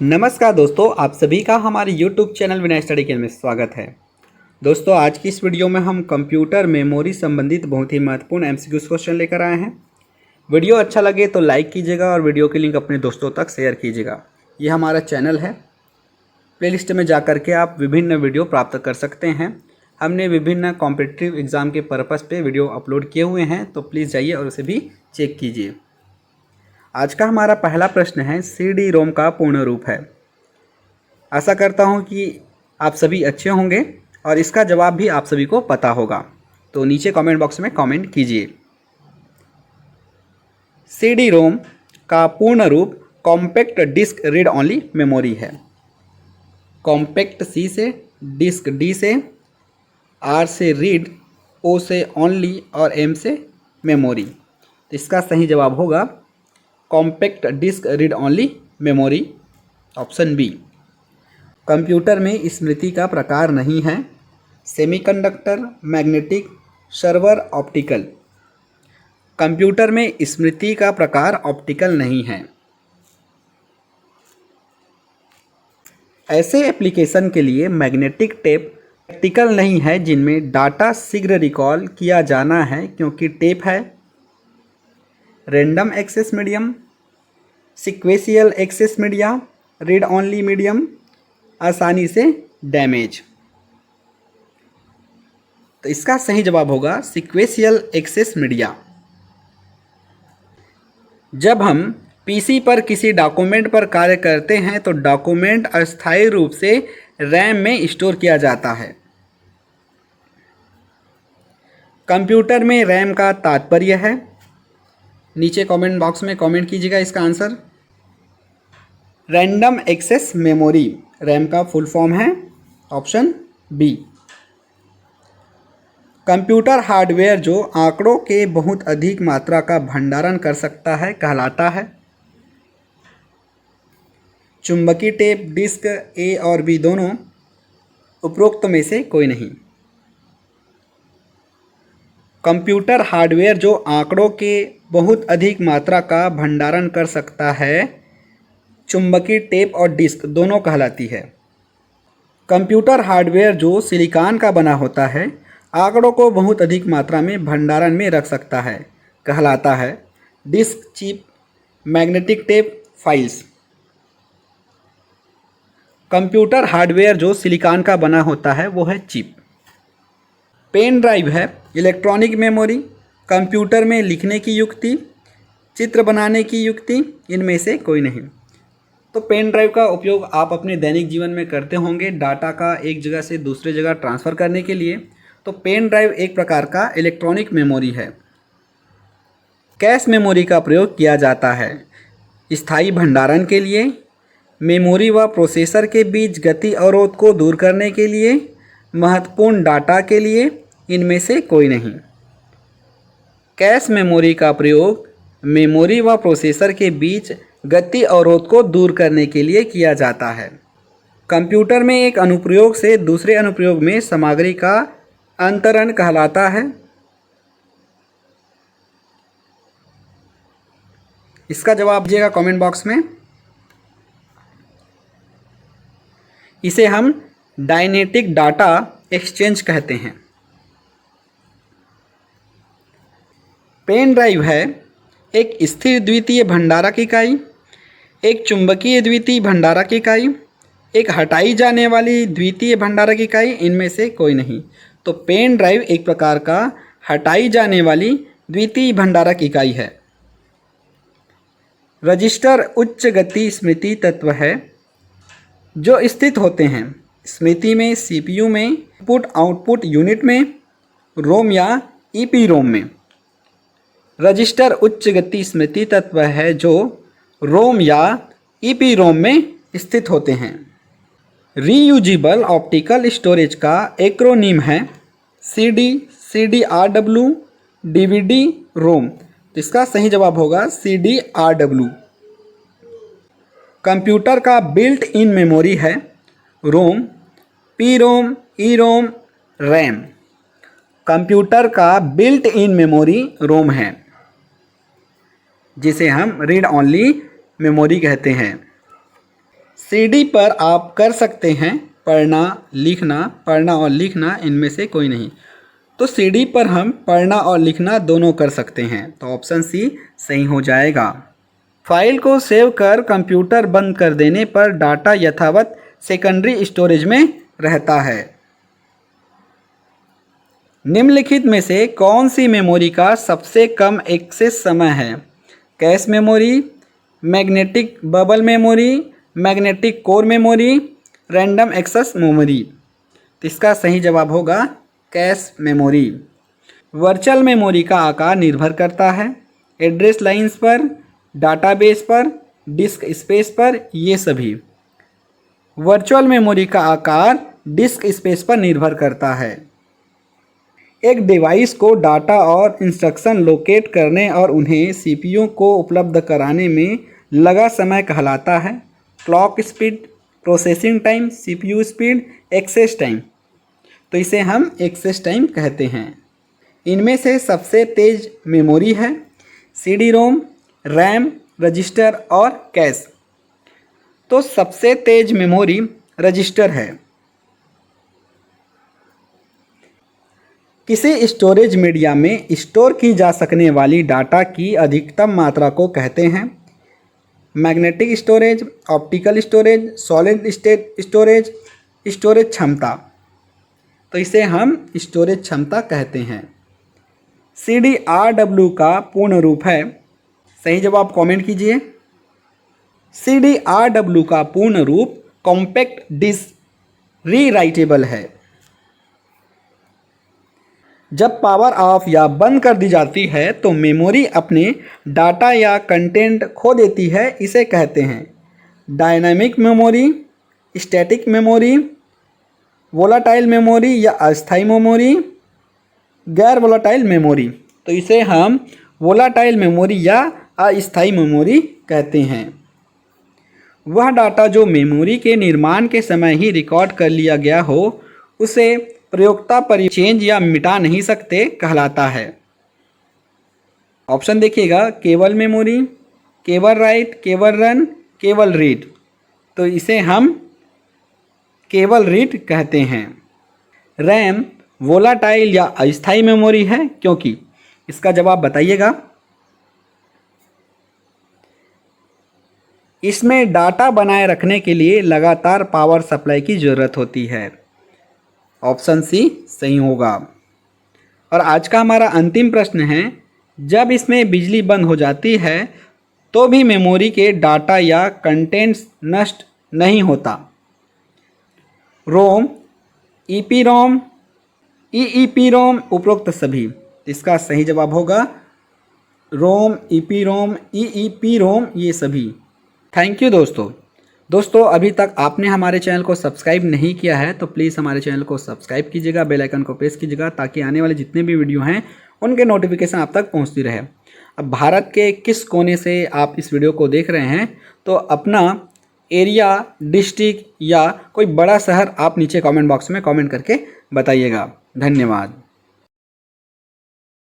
नमस्कार दोस्तों, आप सभी का हमारे YouTube चैनल विनय स्टडी केयर में स्वागत है। दोस्तों, आज की इस वीडियो में हम कंप्यूटर मेमोरी संबंधित बहुत ही महत्वपूर्ण MCQs क्वेश्चन लेकर आए हैं। वीडियो अच्छा लगे तो लाइक कीजिएगा और वीडियो की लिंक अपने दोस्तों तक शेयर कीजिएगा। ये हमारा चैनल है, प्लेलिस्ट में जा कर के आप विभिन्न वीडियो प्राप्त कर सकते हैं। हमने विभिन्न कॉम्पिटिटिव एग्ज़ाम के पर्पज़ पे वीडियो अपलोड किए हुए हैं, तो प्लीज़ जाइए और उसे भी चेक कीजिए। आज का हमारा पहला प्रश्न है, CD रोम का पूर्ण रूप है। आशा करता हूं कि आप सभी अच्छे होंगे और इसका जवाब भी आप सभी को पता होगा, तो नीचे कमेंट बॉक्स में कमेंट कीजिए। CD रोम का पूर्ण रूप compact disc read only memory है। कॉम्पैक्ट C से, डिस्क D से, R से रीड, O से ओनली और M से मेमोरी। तो इसका सही जवाब होगा compact disc read only memory, option B. Computer में स्मृति का प्रकार नहीं है। Semiconductor, magnetic, server, optical. Computer में स्मृति का प्रकार ऑप्टिकल नहीं है। ऐसे एप्लीकेशन के लिए मैग्नेटिक टेप प्रैक्टिकल नहीं है जिनमें डाटा शीघ्र रिकॉल किया जाना है, क्योंकि टेप है random access medium, sequential access media, read only medium, आसानी से डैमेज। तो इसका सही जवाब होगा सीक्वेंशियल एक्सेस मीडिया। जब हम पीसी पर किसी डॉक्यूमेंट पर कार्य करते हैं तो डॉक्यूमेंट अस्थायी रूप से रैम में स्टोर किया जाता है। कंप्यूटर में रैम का तात्पर्य है, नीचे कमेंट बॉक्स में कमेंट कीजिएगा इसका answer. Random access memory RAM का फुल फॉर्म है, ऑप्शन बी। कंप्यूटर हार्डवेयर जो आंकड़ों के बहुत अधिक मात्रा का भंडारण कर सकता है कहलाता है। चुंबकीय टेप, डिस्क ए और बी दोनों, उपरोक्त में से कोई नहीं। कंप्यूटर हार्डवेयर जो आंकड़ों के बहुत अधिक मात्रा का भंडारण कर सकता है, चुंबकीय टेप और डिस्क दोनों कहलाती है। कंप्यूटर हार्डवेयर जो सिलिकॉन का बना होता है, आंकड़ों को बहुत अधिक मात्रा में भंडारण में रख सकता है कहलाता है disk, chip, magnetic tape, files. Computer hardware जो सिलिकॉन का बना होता है वो है चिप। पेन ड्राइव है इलेक्ट्रॉनिक मेमोरी, कंप्यूटर में लिखने की युक्ति, चित्र बनाने की युक्ति, इनमें से कोई नहीं। तो पेन ड्राइव का उपयोग आप अपने दैनिक जीवन में करते होंगे डाटा का एक जगह से दूसरे जगह ट्रांसफ़र करने के लिए। तो पेन ड्राइव एक प्रकार का इलेक्ट्रॉनिक मेमोरी है। कैश मेमोरी का प्रयोग किया जाता है स्थायी भंडारण के लिए, मेमोरी व प्रोसेसर के बीच गति अवरोध को दूर करने के लिए, महत्वपूर्ण डाटा के लिए, इनमें से कोई नहीं। कैश मेमोरी का प्रयोग मेमोरी व प्रोसेसर के बीच गति अवरोध को दूर करने के लिए किया जाता है। कंप्यूटर में एक अनुप्रयोग से दूसरे अनुप्रयोग में सामग्री का अंतरण कहलाता है। इसका जवाब दीजिएगा कमेंट बॉक्स में। इसे हम डायनेटिक डाटा एक्सचेंज कहते हैं। पेन ड्राइव है एक स्थिर द्वितीय भंडारक इकाई, एक चुंबकीय द्वितीय भंडारक इकाई, एक हटाई जाने वाली द्वितीय भंडारक इकाई, इनमें से कोई नहीं। तो पेन ड्राइव एक प्रकार का हटाई जाने वाली द्वितीय भंडारक इकाई है। रजिस्टर उच्च गति स्मृति तत्व है जो स्थित होते हैं स्मृति में, CPU में, इनपुट आउटपुट यूनिट में, रोम या EPROM में। रजिस्टर उच्च गति स्मृति तत्व है जो रोम या EPROM में स्थित होते हैं। रीयूजेबल ऑप्टिकल स्टोरेज का एक्रोनिम है CD, CDRW, DVD, रोम। तो इसका सही जवाब होगा CDRW। कंप्यूटर का बिल्ट इन मेमोरी है रोम, PROM, EROM, रैम। कंप्यूटर का बिल्ट इन मेमोरी रोम है, जिसे हम रीड ओनली मेमोरी कहते हैं। सीडी पर आप कर सकते हैं पढ़ना और लिखना इनमें से कोई नहीं। तो सीडी पर हम पढ़ना और लिखना दोनों कर सकते हैं, तो ऑप्शन सी सही हो जाएगा। फाइल को सेव कर कंप्यूटर बंद कर देने पर डाटा यथावत सेकेंडरी स्टोरेज में रहता है। निम्नलिखित में से कौन सी मेमोरी का सबसे कम एक्सेस समय है? Cache memory, magnetic bubble memory, magnetic core memory, random access memory. तो इसका सही जवाब होगा कैश मेमोरी। वर्चुअल मेमोरी का आकार निर्भर करता है एड्रेस लाइंस पर, डाटाबेस पर, डिस्क स्पेस पर, ये सभी। वर्चुअल मेमोरी का आकार डिस्क स्पेस पर निर्भर करता है। एक डिवाइस को डाटा और इंस्ट्रक्शन लोकेट करने और उन्हें सीपीयू को उपलब्ध कराने में लगा समय कहलाता है clock speed, processing time, CPU speed, access time. तो इसे हम एक्सेस टाइम कहते हैं। इनमें से सबसे तेज मेमोरी है सीडी रोम, रैम, रजिस्टर और कैश। तो सबसे तेज मेमोरी रजिस्टर है। किसी स्टोरेज मीडिया में स्टोर की जा सकने वाली डाटा की अधिकतम मात्रा को कहते हैं magnetic storage, optical storage, solid state storage, storage क्षमता। तो इसे हम स्टोरेज क्षमता कहते हैं। CDRW का पूर्ण रूप है, सही जवाब कमेंट कीजिए। CDRW का पूर्ण रूप कॉम्पैक्ट डिस्क रीराइटेबल है। जब पावर ऑफ या बंद कर दी जाती है तो मेमोरी अपने डाटा या कंटेंट खो देती है, इसे कहते हैं dynamic memory, static memory, volatile memory या अस्थायी मेमोरी, गैर वोलाटाइल मेमोरी। तो इसे हम वोलाटाइल मेमोरी या अस्थायी मेमोरी कहते हैं। वह डाटा जो मेमोरी के निर्माण के समय ही रिकॉर्ड कर लिया गया हो उसे प्रयोक्ता पर चेंज या मिटा नहीं सकते कहलाता है। ऑप्शन देखिएगा केवल मेमोरी, केवल राइट, केवल रन, केवल रीड। तो इसे हम केवल रीड कहते हैं। रैम वोलाटाइल या अस्थायी मेमोरी है क्योंकि, इसका जवाब बताइएगा। इसमें डाटा बनाए रखने के लिए लगातार पावर सप्लाई की ज़रूरत होती है। ऑप्शन सी सही होगा। और आज का हमारा अंतिम प्रश्न है, जब इसमें बिजली बंद हो जाती है तो भी मेमोरी के डाटा या कंटेंट्स नष्ट नहीं होता। रोम, ईपीरोम, ईईपीरोम, उपरोक्त सभी। इसका सही जवाब होगा रोम, ईपीरोम, ईईपीरोम, ये सभी। थैंक यू दोस्तों अभी तक आपने हमारे चैनल को सब्सक्राइब नहीं किया है तो प्लीज़ हमारे चैनल को सब्सक्राइब कीजिएगा, बेल आइकन को प्रेस कीजिएगा ताकि आने वाले जितने भी वीडियो हैं उनके नोटिफिकेशन आप तक पहुंचती रहे। अब भारत के किस कोने से आप इस वीडियो को देख रहे हैं तो अपना एरिया, डिस्ट्रिक्ट या कोई बड़ा शहर आप नीचे कमेंट बॉक्स में कमेंट करके बताइएगा। धन्यवाद।